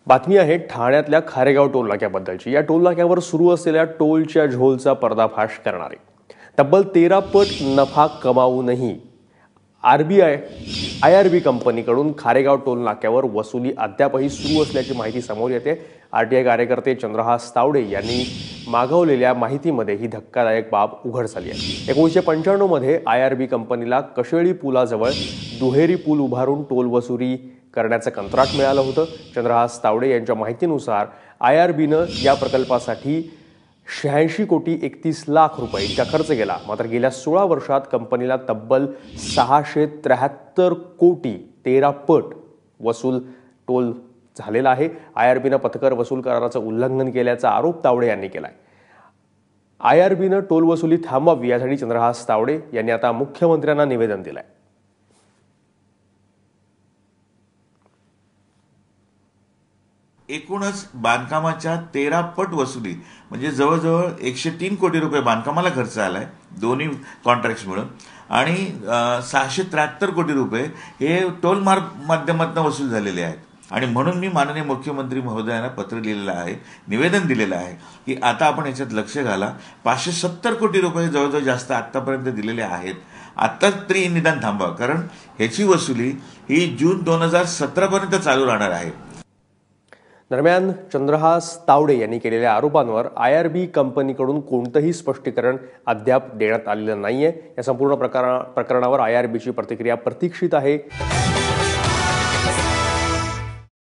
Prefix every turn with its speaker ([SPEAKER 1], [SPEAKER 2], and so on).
[SPEAKER 1] बातमी आहे ठाण्यातल्या खारेगाव टोल नाक्याबद्दलची। या टोल नाक्यावर सुरू असलेल्या टोलच्या झोलचा पर्दाफाश करणारे तब्बल 13 पट नफा कमावूनही आयआरबी कंपनीकडून खारेगाव टोल नाक्यावर वसुली अद्यापही सुरू असल्याची माहिती समोर येते। आरटीआय कार्यकर्ते चंद्रहास तावडे यांनी मागवलेल्या माहितीमध्ये ही धक्कादायक बाब उघड झाली आहे। 1995 मध्ये आयआरबी कंपनीला कशेळी पुलाजवळ दुहेरी पूल उभारून टोल वसुली करण्याचं कंत्राट मिळालं होतं। चंद्रहास तावडे यांच्या माहितीनुसार आयआरबीनं या प्रकल्पासाठी 86 कोटी 31 लाख रुपये इतका खर्च केला। मात्र गेल्या 16 वर्षात कंपनीला तब्बल 673 कोटी 13 पट वसूल टोल झालेला आहे। आयआरबीनं पथकर वसूल कराराचं उल्लंघन केल्याचा आरोप तावडे यांनी केलाय। आयआरबीनं टोल वसुली थांबवावी यासाठी चंद्रहास तावडे यांनी आता मुख्यमंत्र्यांना निवेदन दिलंय।
[SPEAKER 2] एकूणच बांधकामाच्या 13 पट वसुली म्हणजे जवळजवळ 103 कोटी रुपये बांधकामाला खर्च आलाय दोन्ही कॉन्ट्रॅक्ट्स मिळून आणि 673 कोटी रुपये हे टोल माध्यमातून वसूल झालेले आहेत। आणि म्हणून मी माननीय मुख्यमंत्री महोदयांना पत्र लिहिलेलं आहे, निवेदन दिलेलं आहे की आता आपण याच्यात लक्ष घाला। 570 कोटी रुपये जवळजवळ जास्त आतापर्यंत दिलेले आहेत, आता तरी निदान थांबवा, कारण ह्याची वसुली ही जून 2017 पर्यंत चालू राहणार आहे।
[SPEAKER 1] दरम्यान चंद्रहास तावडे यांनी केलेल्या आरोपांवर आयआरबी कंपनीकडून कोणतंही स्पष्टीकरण अद्याप देण्यात आलेलं नाहीये। या संपूर्ण प्रकरणावर आयआरबीची प्रतिक्रिया प्रतीक्षित आहे।